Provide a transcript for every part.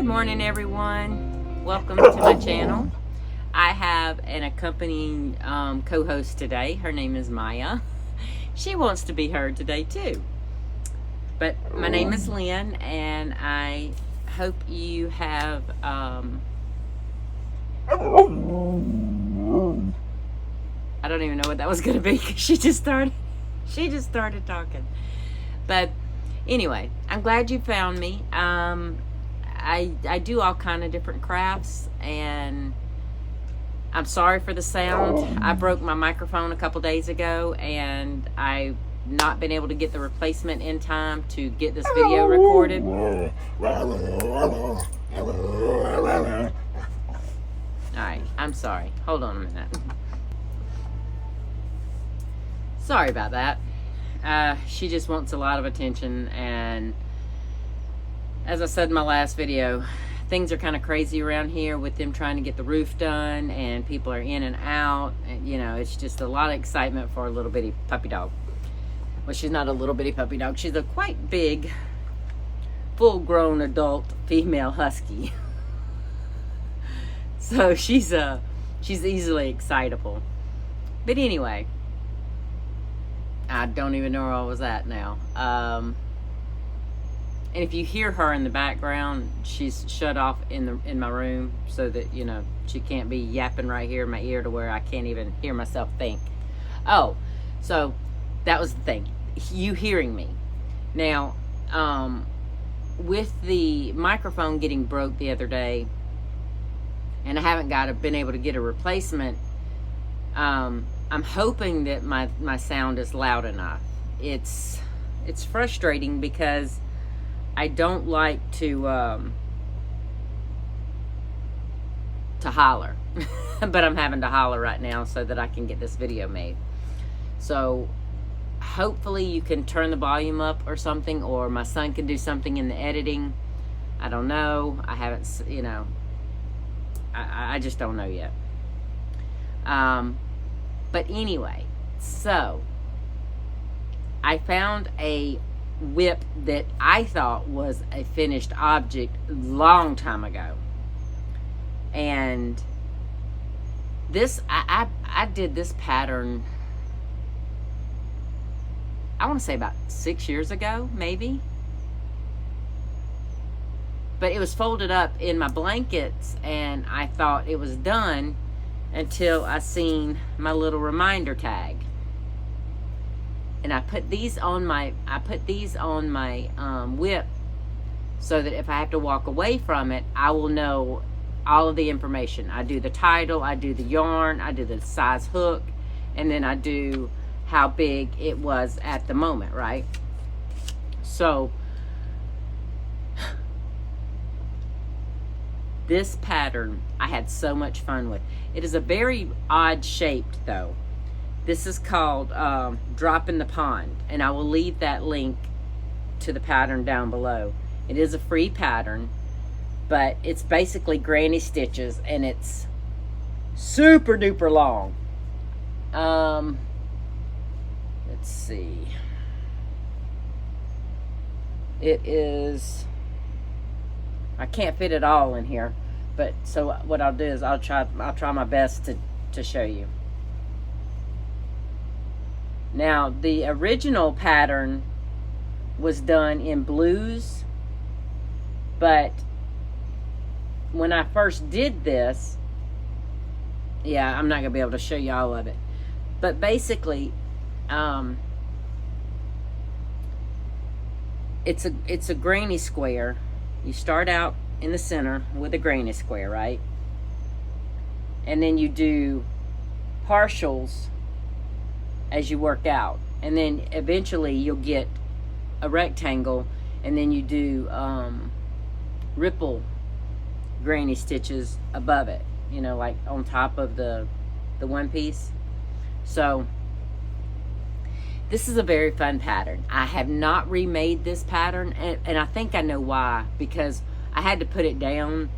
Good morning, everyone. Welcome to my channel. I have an accompanying co-host today. Her name is Maya. She wants to be heard today too. But my name is Lynn, and I hope you have I don't even know what that was going to be because she just started talking. But anyway, I'm glad you found me. I do all kind of different crafts, and I'm sorry for the sound. I broke my microphone a couple days ago, and I've not been able to get the replacement in time to get this video recorded. Alright, I'm sorry. Hold on a minute. Sorry about that. She just wants a lot of attention, and as I said in my last video, things are kind of crazy around here with them trying to get the roof done, and people are in and out, and you know, it's just a lot of excitement for a little bitty puppy dog. Well, she's not a little bitty puppy dog. She's a quite big, full-grown adult female husky. So she's easily excitable. But anyway, I don't even know where I was at now. And if you hear her in the background, she's shut off in my room so that, you know, she can't be yapping right here in my ear to where I can't even hear myself think. Oh, so that was the thing. You hearing me. Now, with the microphone getting broke the other day, and I haven't been able to get a replacement, I'm hoping that my sound is loud enough. It's frustrating because I don't like to holler, but I'm having to holler right now so that I can get this video made. So hopefully you can turn the volume up or something, or my son can do something in the editing. I don't know. I haven't, you know, I just don't know yet. But anyway, so I found a WIP that I thought was a finished object long time ago, and this I did this pattern, I want to say about 6 years ago, maybe, but it was folded up in my blankets, and I thought it was done until I seen my little reminder tag. And I put these on my WIP so that if I have to walk away from it, I will know all of the information. I do the title, I do the yarn, I do the size hook, and then I do how big it was at the moment, right? So this pattern I had so much fun with. It is a very odd shaped though. This is called Drop in the Pond, and I will leave that link to the pattern down below. It is a free pattern, but it's basically granny stitches, and it's super duper long. Let's see. It is, I can't fit it all in here, but so what I'll do is I'll try my best to show you. Now, the original pattern was done in blues, but when I first did this, yeah, I'm not going to be able to show you all of it. But basically, it's a granny square. You start out in the center with a granny square, right? And then you do partials as you work out, and then eventually you'll get a rectangle, and then you do ripple granny stitches above it, you know, like on top of the one piece. So this is a very fun pattern. I have not remade this pattern, and I think I know why, because I had to put it down,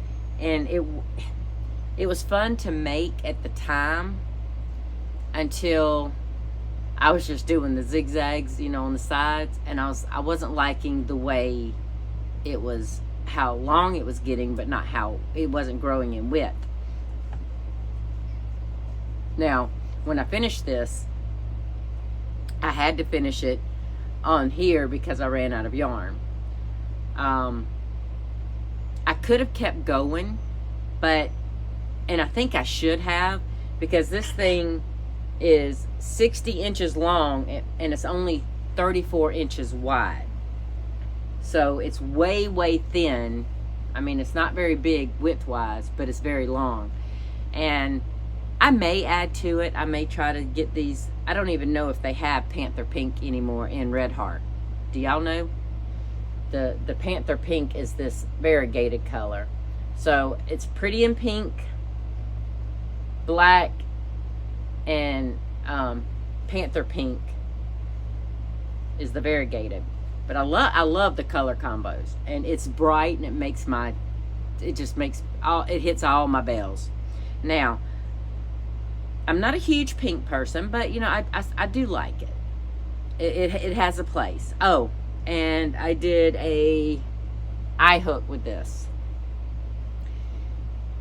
and it was fun to make at the time until I was just doing the zigzags, you know, on the sides, and I wasn't liking the way it was how long it was getting, but not how it wasn't growing in width. Now, when I finished this, I had to finish it on here because I ran out of yarn. I could have kept going, and I think I should have, because this thing is 60 inches long and it's only 34 inches wide. So it's way, way thin. I mean, it's not very big width-wise, but it's very long. And I may add to it. I may try to get these. I don't even know if they have Panther Pink anymore in Red Heart. Do y'all know? The Panther Pink is this variegated color. So it's pretty in pink, black, and Panther Pink is the variegated. But I love the color combos, and it's bright, and it hits all my bells. Now, I'm not a huge pink person, but you know, I do like it. It has a place. Oh, and I did a eye hook with this.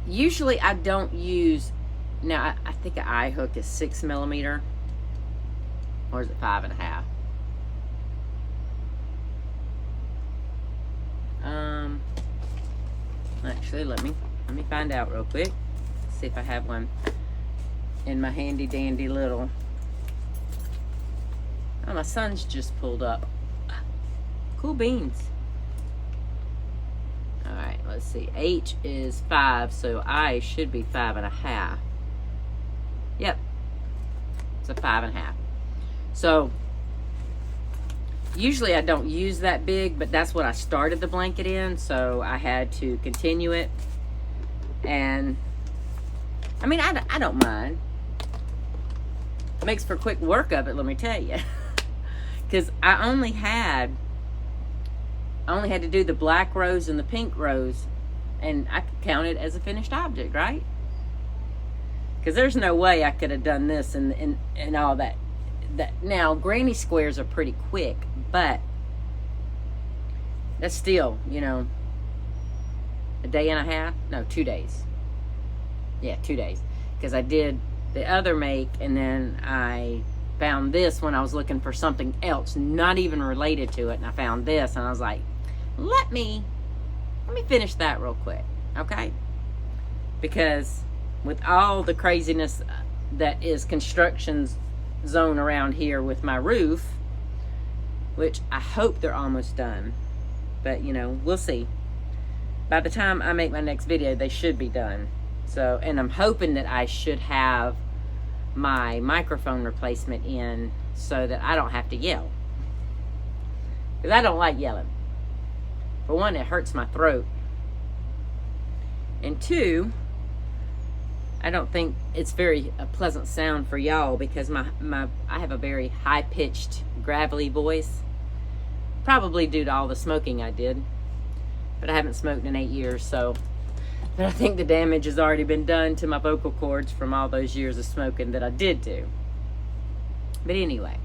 Usually I don't use, now I think an eye hook is 6 millimeter, or is it 5.5? Actually, let me find out real quick. See if I have one in my handy dandy little. Oh, my son's just pulled up. Cool beans. All right, let's see. H is 5, so I should be 5.5. Yep, it's a 5.5. So usually I don't use that big, but that's what I started the blanket in, so I had to continue it. And I mean, I don't mind. It makes for quick work of it, let me tell you. Because I only had to do the black rose and the pink rose, and I could count it as a finished object, right? Because there's no way I could have done this and all that. Now, granny squares are pretty quick, but that's still, you know, a day and a half? No, 2 days. Yeah, 2 days. Because I did the other make, and then I found this when I was looking for something else, not even related to it, and I found this, and I was like, let me finish that real quick, okay? Because with all the craziness that is construction zone around here with my roof, which I hope they're almost done, but you know, we'll see. By the time I make my next video, they should be done. So, and I'm hoping that I should have my microphone replacement in so that I don't have to yell, because I don't like yelling. For one, it hurts my throat, and two, I don't think it's a pleasant sound for y'all, because I have a very high-pitched, gravelly voice. Probably due to all the smoking I did. But I haven't smoked in 8 years, so. But I think the damage has already been done to my vocal cords from all those years of smoking that I did do. But anyway,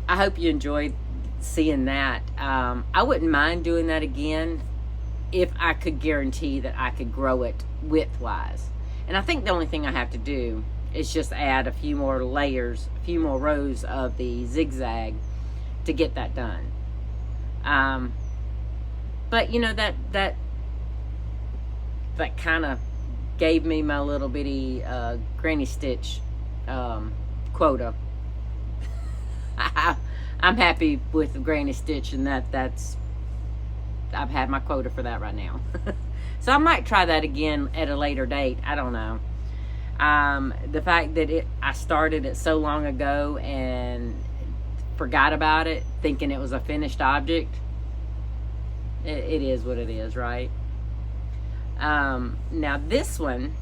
I hope you enjoyed seeing that. I wouldn't mind doing that again if I could guarantee that I could grow it width-wise. And I think the only thing I have to do is just add a few more layers, a few more rows of the zigzag to get that done. But you know, that kind of gave me my little bitty granny stitch quota. I'm happy with the granny stitch, and that's I've had my quota for that right now. So I might try that again at a later date. I don't know. The fact that I started it so long ago and forgot about it, thinking it was a finished object. It is what it is, right? Now this one,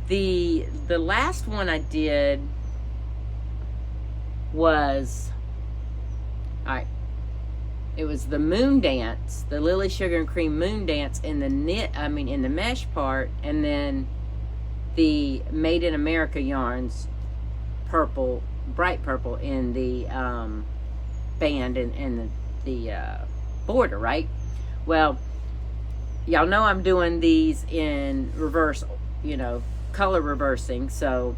the last one I did was, alright, it was the moon dance, the Lily Sugar and Cream moon dance in the in the mesh part, and then the Made in America yarns purple, bright purple in the band and the border, right? Well, y'all know I'm doing these in reverse, color reversing. So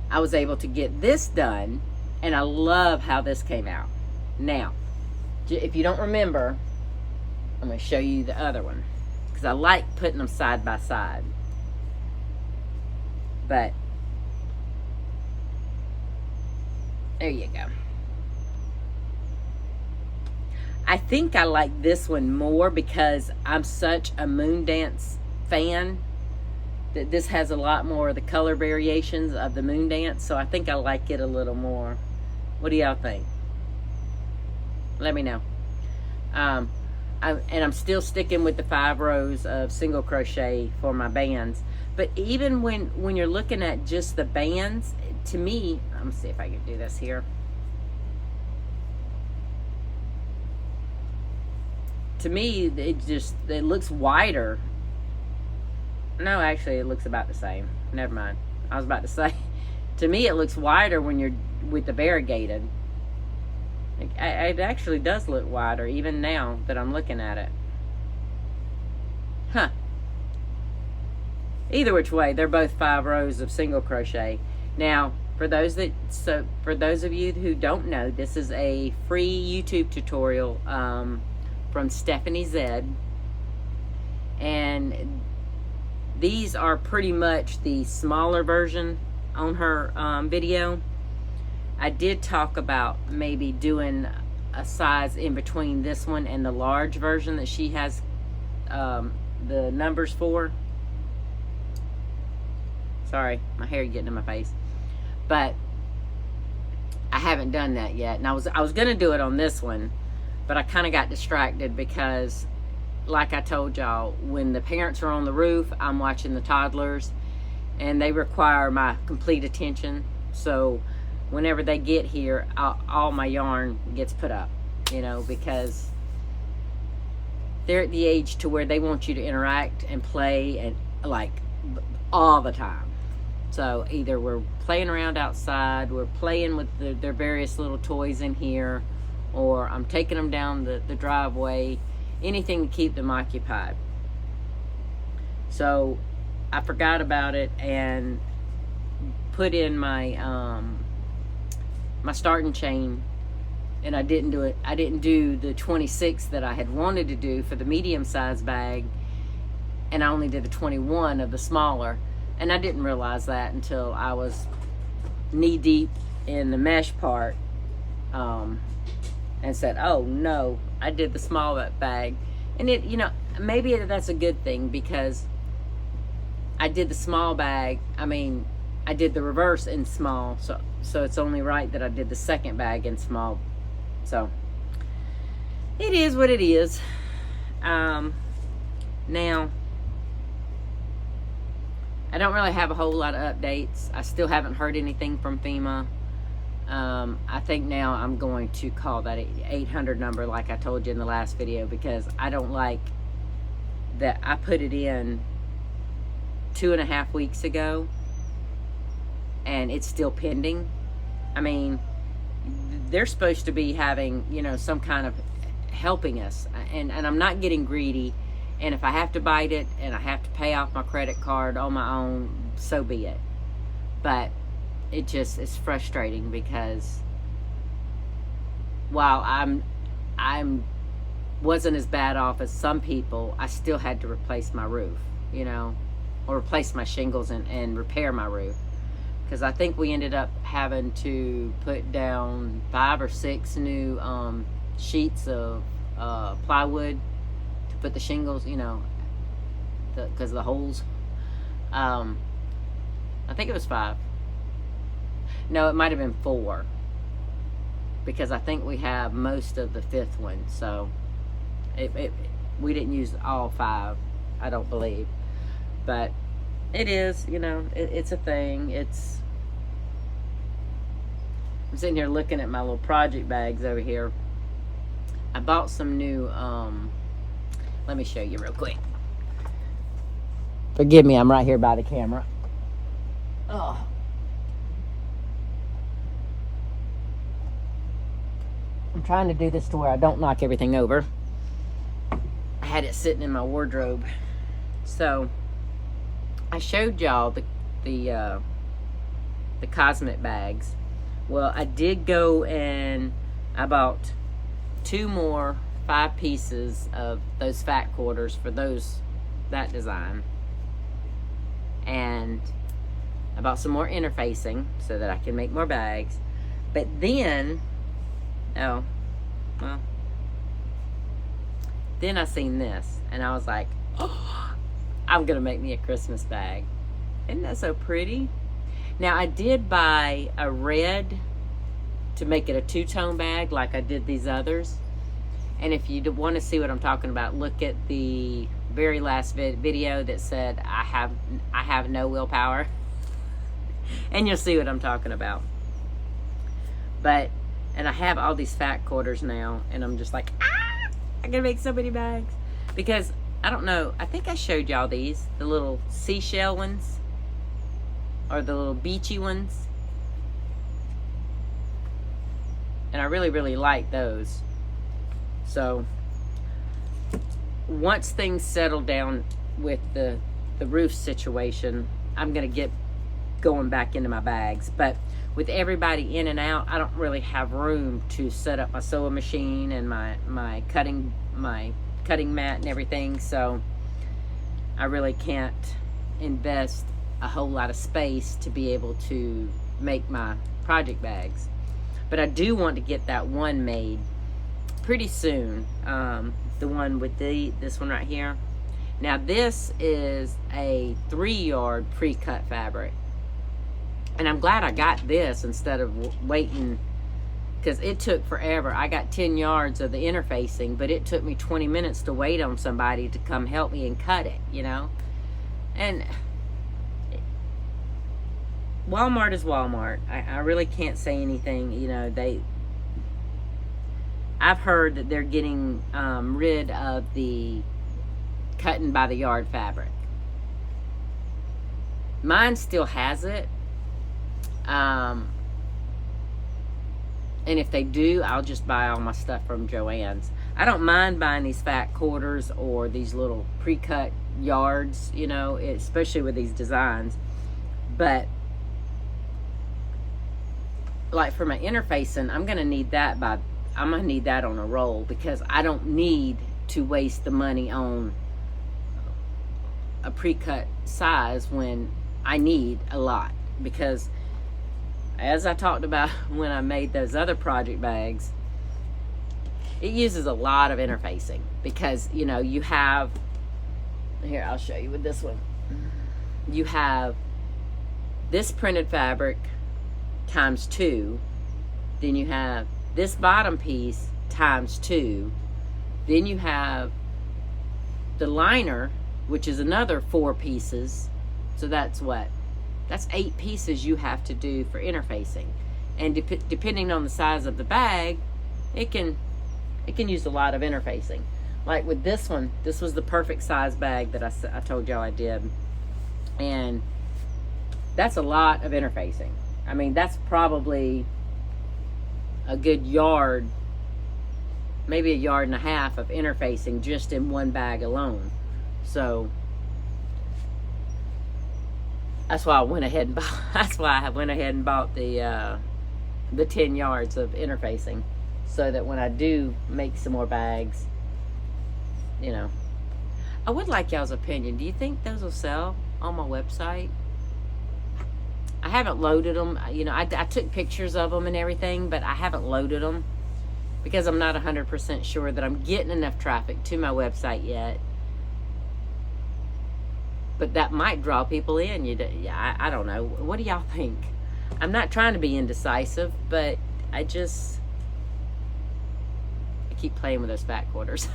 I was able to get this done, and I love how this came out. Now, if you don't remember, I'm going to show you the other one, because I like putting them side by side. But there you go. I think I like this one more because I'm such a Moondance fan that this has a lot more of the color variations of the Moondance, so I think I like it a little more. What do y'all think? Let me know. And I'm still sticking with the 5 rows of single crochet for my bands. But even when you're looking at just the bands, to me, let me see if I can do this here. To me, it looks wider. No, actually, it looks about the same. Never mind. I was about to say, to me, it looks wider when you're with the variegated. It actually does look wider, even now that I'm looking at it. Huh. Either which way, they're both 5 rows of single crochet. Now, for those of you who don't know, this is a free YouTube tutorial from Stephanie Zed, and these are pretty much the smaller version on her video. I did talk about maybe doing a size in between this one and the large version that she has the numbers for. Sorry, my hair getting in my face. But I haven't done that yet. And I was going to do it on this one, but I kind of got distracted because, like I told y'all, when the parents are on the roof, I'm watching the toddlers, and they require my complete attention. So whenever they get here, all my yarn gets put up, because they're at the age to where they want you to interact and play and like all the time. So either we're playing around outside, we're playing with their various little toys in here, or I'm taking them down the driveway, anything to keep them occupied. So I forgot about it and put in my my starting chain, and I didn't do it. I didn't do the 26 that I had wanted to do for the medium size bag, and I only did the 21 of the smaller. And I didn't realize that until I was knee deep in the mesh part, and said, oh no, I did the small bag. And it, maybe that's a good thing, because I did the small bag. I did the reverse in small, so it's only right that I did the second bag in small. So it is what it is. Now, I don't really have a whole lot of updates. I still haven't heard anything from FEMA. I think now I'm going to call that 800 number like I told you in the last video, because I don't like that I put it in 2.5 weeks ago and it's still pending. They're supposed to be having, some kind of helping us, and I'm not getting greedy. And if I have to bite it and I have to pay off my credit card on my own, so be it. But it just is frustrating, because while I'm wasn't as bad off as some people, I still had to replace my roof, or replace my shingles and repair my roof. Because I think we ended up having to put down 5 or 6 new sheets of plywood to put the shingles, because of the holes. I think it was 5. No, it might have been 4, because I think we have most of the 5th one. So we didn't use all 5, I don't believe. But it is, it's a thing. I'm sitting here looking at my little project bags over here. I bought some new, let me show you real quick. Forgive me, I'm right here by the camera. Oh. I'm trying to do this to where I don't knock everything over. had it sitting in my wardrobe. So I showed y'all the cosmic bags. Well, I did go and I bought 2 more 5 pieces of those fat quarters for that design. And I bought some more interfacing so that I can make more bags. But then, then I seen this and I was like, oh, I'm gonna make me a Christmas bag. Isn't that so pretty? Now I did buy a red to make it a 2-tone bag like I did these others. And if you want to see what I'm talking about, look at the very last video that said I have no willpower, and you'll see what I'm talking about. And I have all these fat quarters now, and I'm just like, I gotta make so many bags. Because I don't know, I think I showed y'all these, the little seashell ones, or the little beachy ones. And I really, really like those. So once things settle down with the roof situation, I'm gonna get going back into my bags. But with everybody in and out, I don't really have room to set up my sewing machine and my cutting mat and everything. So I really can't invest a whole lot of space to be able to make my project bags. But I do want to get that one made pretty soon. The one with this one right here. Now this is a 3-yard pre-cut fabric. And I'm glad I got this instead of waiting, because it took forever. I got 10 yards of the interfacing, but it took me 20 minutes to wait on somebody to come help me and cut it, you know? And Walmart is Walmart. I really can't say anything. You know, I've heard that they're getting rid of the cutting by the yard fabric. Mine still has it. And if they do, I'll just buy all my stuff from Joann's. I don't mind buying these fat quarters or these little pre-cut yards, you know, especially with these designs. But like for my interfacing, I'm gonna need that on a roll, because I don't need to waste the money on a pre-cut size when I need a lot. Because as I talked about when I made those other project bags, it uses a lot of interfacing, because you know, you have, here I'll show you with this one, you have this printed fabric times 2, then you have this bottom piece times 2, then you have the liner, which is another 4 pieces. So that's what? That's 8 pieces you have to do for interfacing. And depending on the size of the bag, it can use a lot of interfacing. Like with this one, this was the perfect size bag that I told y'all I did. And that's a lot of interfacing. I mean, that's probably a good yard, maybe a yard and a half of interfacing just in one bag alone. So that's why I went ahead and bought the 10 yards of interfacing, so that when I do make some more bags, you know. I would like y'all's opinion. Do you think those will sell on my website? I haven't loaded them. You know, I took pictures of them and everything, but I haven't loaded them because I'm not 100% sure that I'm getting enough traffic to my website yet. But that might draw people in. I don't know. What do y'all think? I'm not trying to be indecisive, but I keep playing with those fat quarters.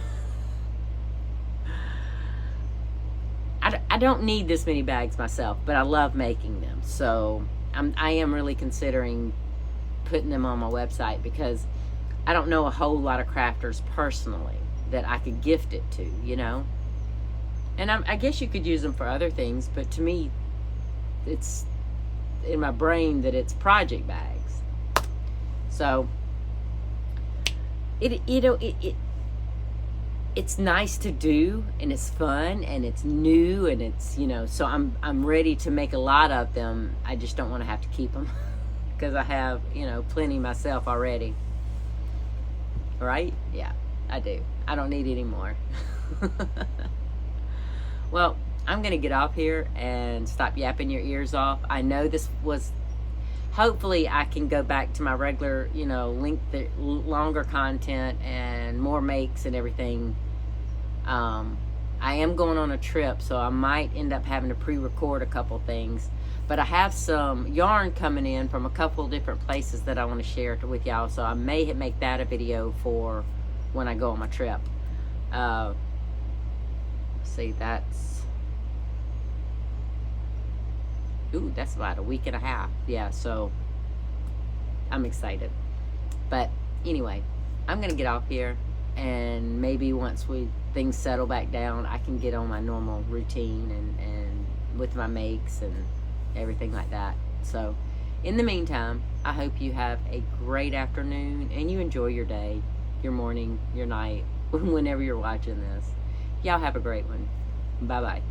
I don't need this many bags myself, but I love making them. So I am really considering putting them on my website, because I don't know a whole lot of crafters personally that I could gift it to, you know. And I guess you could use them for other things, but to me, it's in my brain that it's project bags. So it's nice to do, and it's fun, and it's new, and it's, you know, so I'm ready to make a lot of them. I just don't want to have to keep them because I have, you know, plenty myself already. Right? Yeah, I do. I don't need any more. Well, I'm going to get off here and stop yapping your ears off. I know this was, hopefully I can go back to my regular, you know, longer content and more makes and everything. I am going on a trip, so I might end up having to pre-record a couple things. But I have some yarn coming in from a couple different places that I want to share with y'all, so I may make that a video for when I go on my trip. See, that's about a week and a half. Yeah, so I'm excited. But anyway, I'm gonna get off here, and maybe once things settle back down, I can get on my normal routine and with my makes and everything like that. So in the meantime, I hope you have a great afternoon and you enjoy your day, your morning, your night, whenever you're watching this. Y'all have a great one. Bye bye.